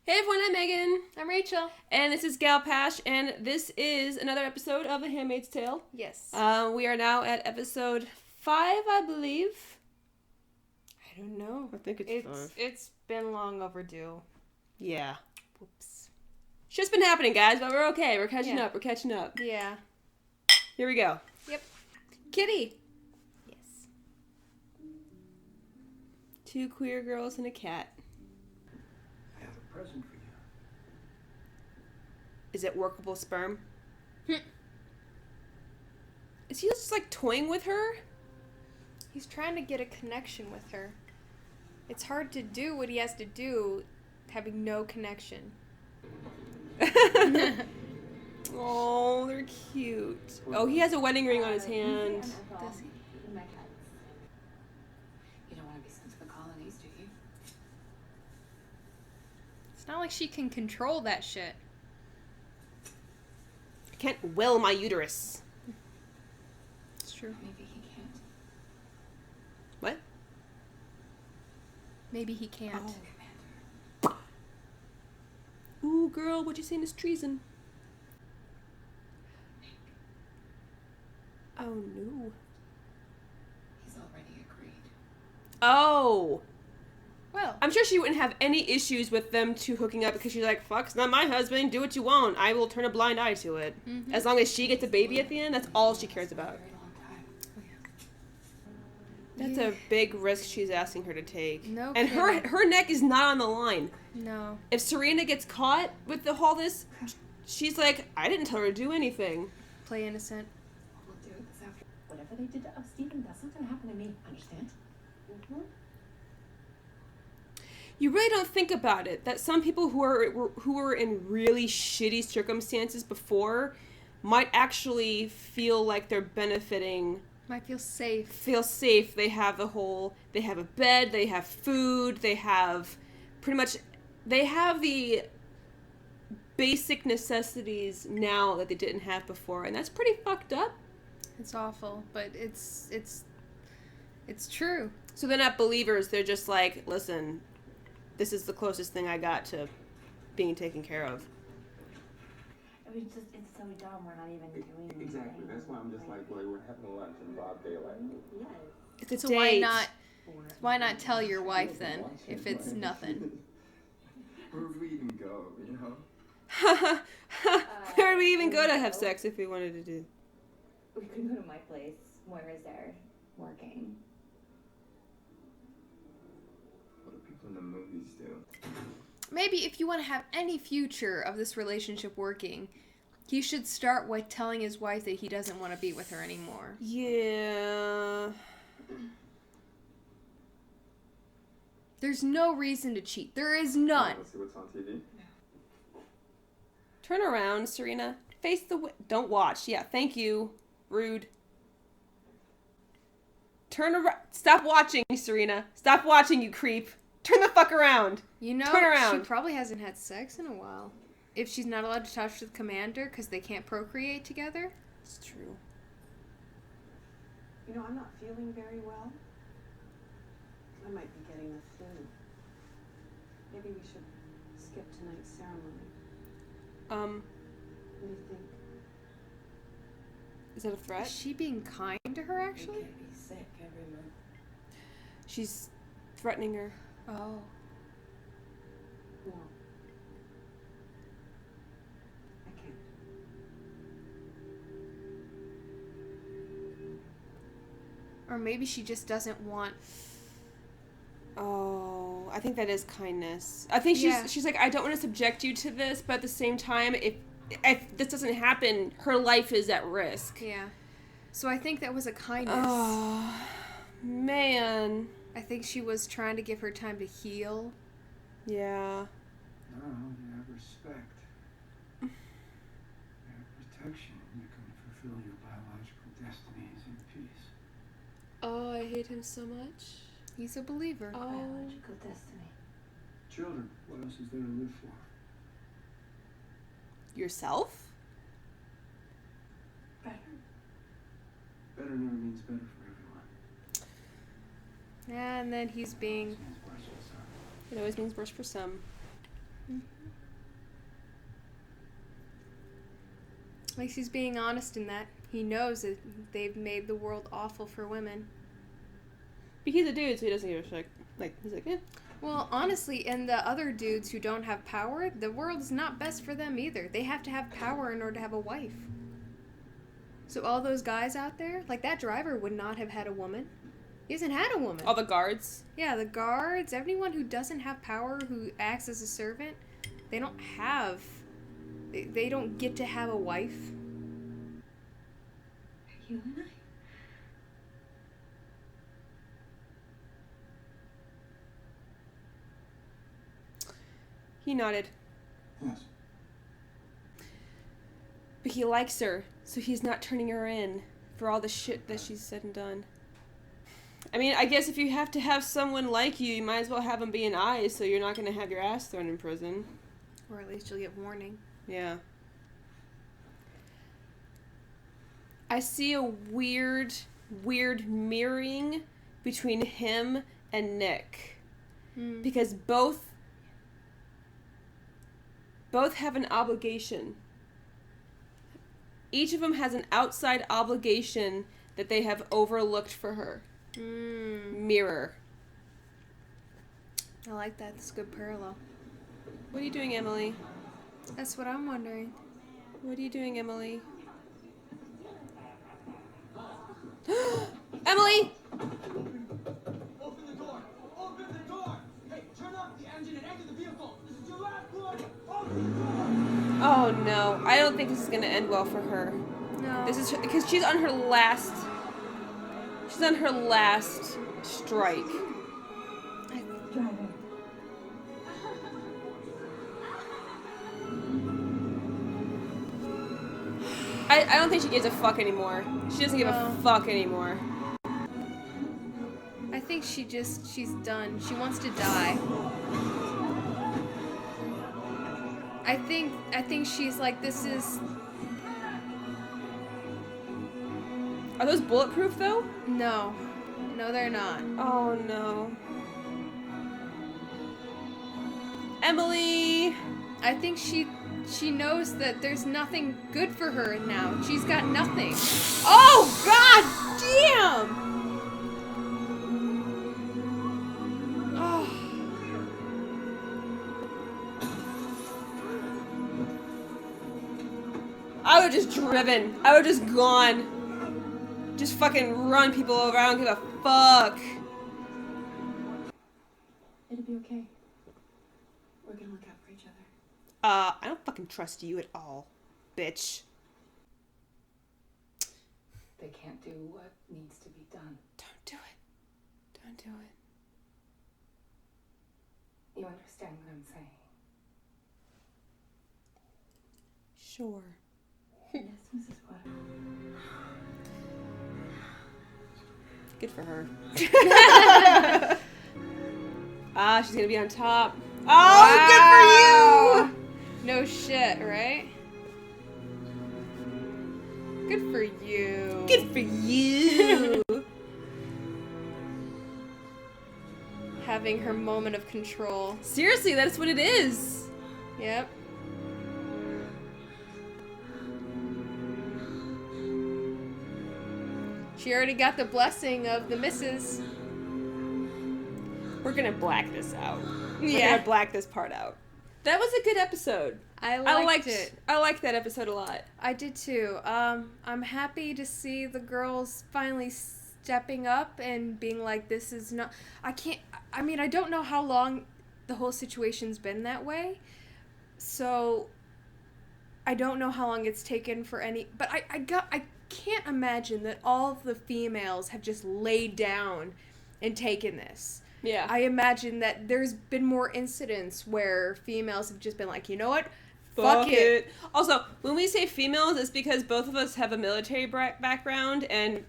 Hey everyone, I'm Megan. I'm Rachel. And this is Gal Pash, and this is another episode of The Handmaid's Tale. Yes. We are now at episode 5, I believe. I don't know. I think it's 5. It's been long overdue. Yeah. Whoops. Shit's been happening, guys, but we're okay. We're catching up. Yeah. Here we go. Yep. Kitty. Yes. 2 queer girls and a cat. I have a present for you. Is it workable sperm? Is he just like toying with her? He's trying to get a connection with her. It's hard to do what he has to do having no connection. Oh, they're cute. Oh, he has a wedding ring on his hand. Does he? My cats. You don't want to be sent to the colonies, do you? It's not like she can control that shit. I can't will my uterus. It's true. Maybe he can't. What? Maybe he can't. Oh. Commander. Ooh, girl, what you saying is treason. Oh, no. He's already agreed. Oh. Well, I'm sure she wouldn't have any issues with them two hooking up because she's like, fuck, it's not my husband. Do what you want. I will turn a blind eye to it. Mhm. As long as she gets a baby at the end, that's all she cares about. Very long time. That's a big risk she's asking her to take. No And kidding. her neck is not on the line. no. If Serena gets caught with all this, she's like, I didn't tell her to do anything. Play innocent. We'll do this after. Whatever they did to us, Stephen, that's not going to happen to me. Understand? Mm-hmm. You really don't think about it that some people who are in really shitty circumstances before might actually feel like they're benefiting, Might feel safe. feel safe. They have a bed, they have food, they have the basic necessities now that they didn't have before, and that's pretty fucked up. It's awful, but it's true. So they're not believers. They're just like, listen, this is the closest thing I got to being taken care of. I mean, it's so dumb. We're not even doing anything. Exactly. That's why I'm just like, we're having lunch in broad daylight. Yes. It's a So date. why not tell your wife then if it's nothing? Where would we even go, you know? Where would we even go to have sex if we wanted to do? We could go to my place. Moira's there, working. What do people in the movies do? Maybe if you want to have any future of this relationship working, he should start with telling his wife that he doesn't want to be with her anymore. Yeah. There's no reason to cheat. There is none. Let's see what's on TV. Turn around, Serena. Face the don't watch. Yeah, thank you. Rude. Turn around. Stop watching, Serena. Stop watching, you creep. Turn the fuck around. You know, Turn around. she probably hasn't had sex in a while. If she's not allowed to touch the commander because they can't procreate together. It's true. You know, I'm not feeling very well. I might be getting the flu. Maybe we should skip tonight's ceremony. What do you think? Is that a Is threat? she being kind to her, You actually? can't be sick every month. She's threatening her. Oh. No. I can't. Or maybe she just doesn't want... Oh, I think that is kindness. I think Yeah. she's like, I don't want to subject you to this, but at the same time, if this doesn't happen, her life is at risk. Yeah. So I think that was a kindness. Oh, man. I think she was trying to give her time to heal. Yeah. No, you have respect. You have protection. You can fulfill your biological destinies in peace. Oh, I hate him so much. He's a believer. Oh. Biological destiny. Children, what else is there to live for? Yourself? Better. Better never means better for everyone. And then he's being... It means worse for some. It always means worse for some. At least he's being honest in that. He knows that they've made the world awful for women. But he's a dude, so he doesn't give a shit. Like, he's like, eh. Well, honestly, and the other dudes who don't have power, the world's not best for them either. They have to have power in order to have a wife. So all those guys out there, like that driver would not have had a woman. He hasn't had a woman. All the guards. Yeah, the guards, everyone who doesn't have power, who acts as a servant, they don't have... They don't get to have a wife. You and I. He nodded. Yes. But he likes her, so he's not turning her in for all the shit that she's said and done. I mean, I guess if you have to have someone like you, you might as well have them be an eye, so you're not going to have your ass thrown in prison. Or at least you'll get warning. Yeah. I see a weird mirroring between him and Nick. Because both have an obligation. Each of them has an outside obligation that they have overlooked for her. Mirror. I like that. That's a good parallel. What are you doing, Emily? That's what I'm wondering. What are you doing, Emily? Emily! Open the door! Open the door! Hey, turn off the engine and exit the vehicle! This is your last warning! Open the door! Oh no, I don't think this is gonna end well for her. No. This is because she's on her last strike. Driving. I don't think she gives a fuck anymore. She doesn't give a No. fuck anymore. I think she's done. She wants to die. I think she's like, this is... Are those bulletproof though? No. No, they're not. Oh no. Emily! I think she knows that there's nothing good for her now. She's got nothing. Oh god damn! Oh. I would have just driven. I would have just gone. Just fucking run people over. I don't give a fuck. It'll be okay. We're gonna look out for each other. I don't fucking trust you at all, bitch. They can't do what needs to be done. Don't do it. Don't do it. You understand what I'm saying? Sure. Yes, Mrs. Potter. Good for her. She's gonna be on top. Oh, Wow. No shit, right? Good for you. good for you. Good for you. Having her moment of control. Seriously, that's what it is. Yep. She already got the blessing of the missus. We're gonna black this out. We're Yeah. gonna black this part out. That was a good episode. I I liked it. I liked that episode a lot. I did too. I'm happy to see the girls finally stepping up and being like, this is not... I don't know how long the whole situation's been that way. So, I don't know how long it's taken for any... But I can't imagine that all of the females have just laid down and taken this. Yeah. I imagine that there's been more incidents where females have just been like, you know what? Fuck it. Also, when we say females, it's because both of us have a military background, and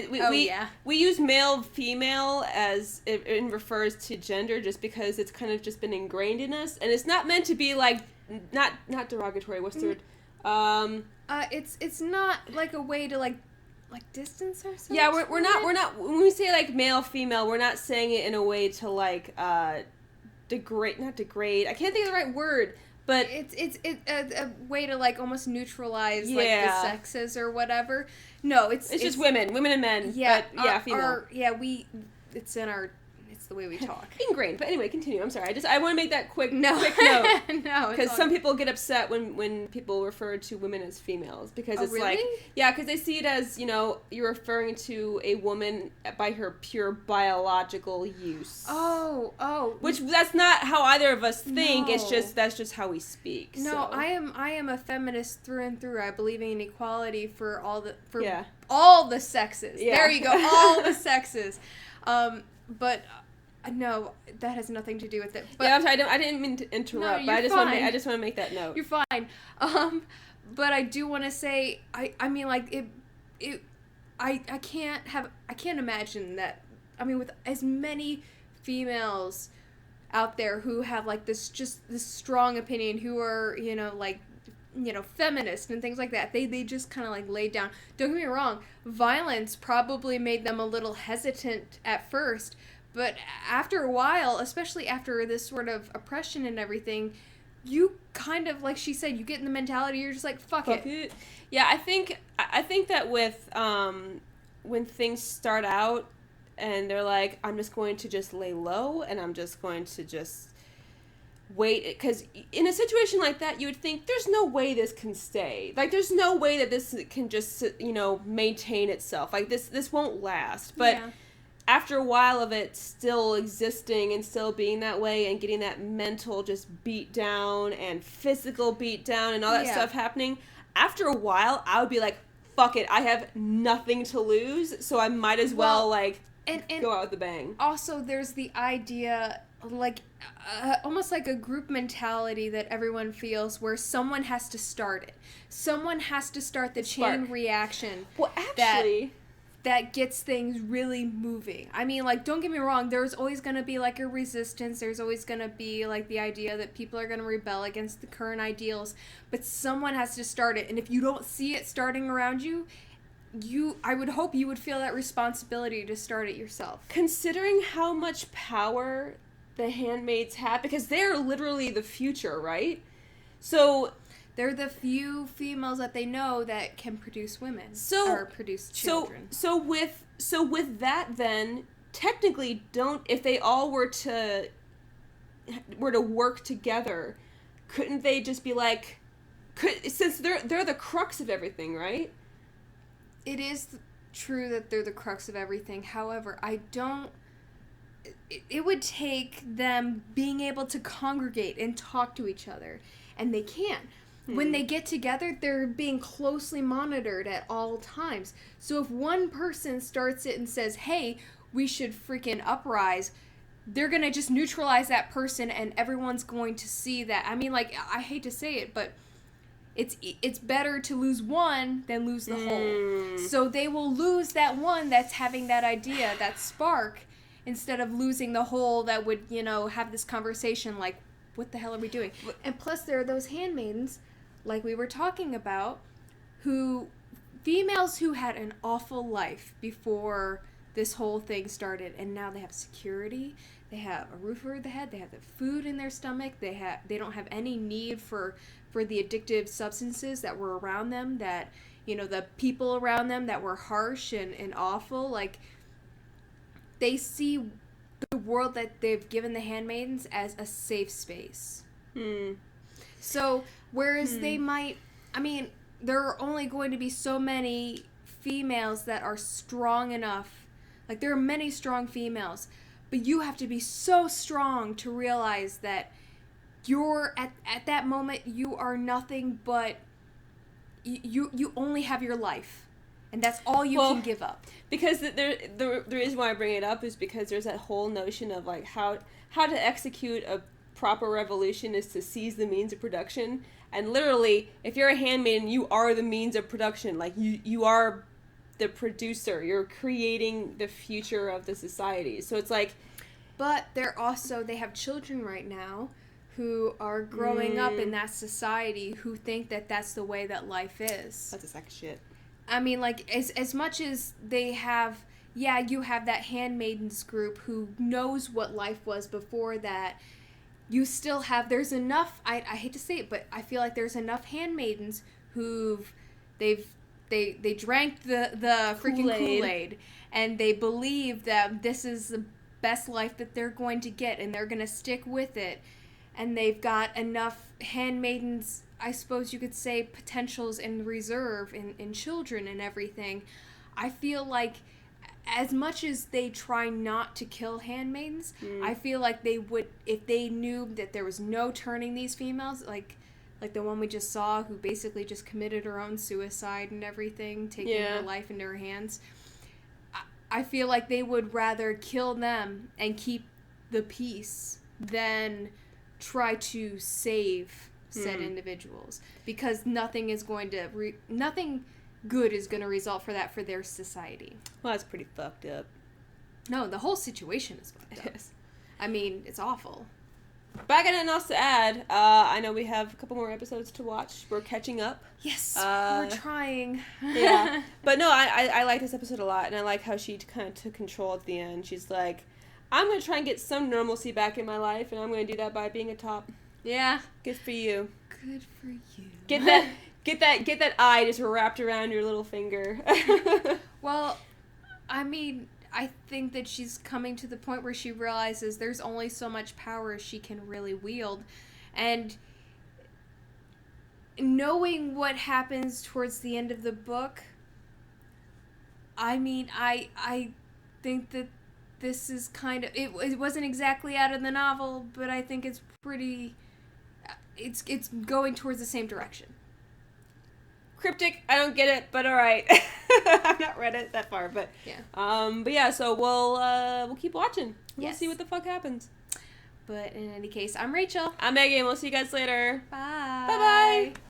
we use male, female as it refers to gender, just because it's kind of just been ingrained in us, and it's not meant to be like not derogatory. What's the word? It's not like a way to like distance ourselves. Yeah, we're from not when we say like male, female, we're not saying it in a way to like not degrade. I can't think of the right word. But it's a way to like almost neutralize like the sexes or whatever. No, it's just women and men. Yeah, but, female. It's in our. It's the way we talk. Ingrained. But anyway, continue. I'm sorry. I want to make that quick note. No, because some people get upset when people refer to women as females because it's really? because they see it as you're referring to a woman by her pure biological use. Oh. Which that's not how either of us think. No. That's just how we speak. No, so. I am a feminist through and through. I believe in equality for all the sexes. Yeah. There you go, all the sexes. But no, that has nothing to do with it. But, I'm sorry. I didn't mean to interrupt. No, but I just want to make that note. You're fine. But I do want to say, I mean, like I can't imagine that. I mean, with as many females out there who have like this strong opinion, who are feminist and things like that, they just kind of like laid down. Don't get me wrong, violence probably made them a little hesitant at first, but after a while, especially after this sort of oppression and everything, you kind of, like she said, you get in the mentality, you're just like, fuck it. Yeah, I think that with when things start out and they're like, I'm just going to just lay low and I'm just going to just wait, because in a situation like that you would think there's no way this can stay, like there's no way that this can just maintain itself, like this won't last. But after a while of it still existing and still being that way and getting that mental just beat down and physical beat down and all that stuff happening, after a while I would be like, fuck it, I have nothing to lose, so I might as well go out with a bang. Also, there's the idea, like, almost like a group mentality that everyone feels, where someone has to start it. Someone has to start the chain reaction. Well, actually, that gets things really moving. I mean, like, don't get me wrong, there's always going to be, like, a resistance. There's always going to be, like, the idea that people are going to rebel against the current ideals. But someone has to start it. And if you don't see it starting around you, I would hope you would feel that responsibility to start it yourself. Considering how much power the handmaids have, because they're literally the future, right? So they're the few females that they know that can produce women or produce children. So with that, then technically, if they all were to work together, couldn't they just be like, since they're the crux of everything, right? It is true that they're the crux of everything. However, it would take them being able to congregate and talk to each other, and they can't. When they get together, they're being closely monitored at all times. So if one person starts it and says, hey, we should freaking uprise, they're going to just neutralize that person, and everyone's going to see that. I mean, like, I hate to say it, but it's better to lose one than lose the whole. So they will lose that one that's having that idea, that spark, instead of losing the whole that would, have this conversation like, what the hell are we doing? And plus there are those handmaidens, like we were talking about, females who had an awful life before this whole thing started, and now they have security, they have a roof over their head, they have the food in their stomach, they don't have any need for the addictive substances that were around them, that, the people around them that were harsh and awful. Like, they see the world that they've given the handmaidens as a safe space. So, whereas they might, I mean, there are only going to be so many females that are strong enough. Like, there are many strong females, but you have to be so strong to realize that you're at that moment, you are nothing but you only have your life, and that's all you can give up. Because the reason why I bring it up is because there's that whole notion of like how to execute a proper revolution is to seize the means of production, and literally, if you're a handmaiden, you are the means of production. Like you are the producer. You're creating the future of the society. So it's like, but they have children right now who are growing up in that society who think that that's the way that life is. That's a sack of shit. I mean, like, as much as they have, you have that handmaidens group who knows what life was before that, you still have, there's enough, I hate to say it, but I feel like there's enough handmaidens who've, they drank the freaking Kool-Aid, and they believe that this is the best life that they're going to get, and they're going to stick with it. And they've got enough handmaidens, I suppose you could say, potentials in reserve in children and everything. I feel like as much as they try not to kill handmaidens, I feel like they would, if they knew that there was no turning these females, like the one we just saw, who basically just committed her own suicide and everything, taking her life into her hands. I feel like they would rather kill them and keep the peace than try to save said individuals, because nothing is going to nothing good is going to result for that for their society. Well, that's pretty fucked up. No, the whole situation is fucked up. I mean, it's awful. But I got nothing else to add. I know we have a couple more episodes to watch. We're catching up. Yes, we're trying. Yeah. But no, I like this episode a lot, and I like how she kind of took control at the end. She's like, I'm going to try and get some normalcy back in my life, and I'm going to do that by being a top. Yeah. Good for you. Good for you. Get that eye just wrapped around your little finger. Well, I mean, I think that she's coming to the point where she realizes there's only so much power she can really wield. And knowing what happens towards the end of the book, I mean, I think that this is kind of, it wasn't exactly out of the novel, but I think it's pretty, it's going towards the same direction. Cryptic, I don't get it, but all right. I've not read it that far, but yeah. So we'll keep watching. We'll see what the fuck happens. But in any case, I'm Rachel. I'm Megan. We'll see you guys later. Bye. Bye bye.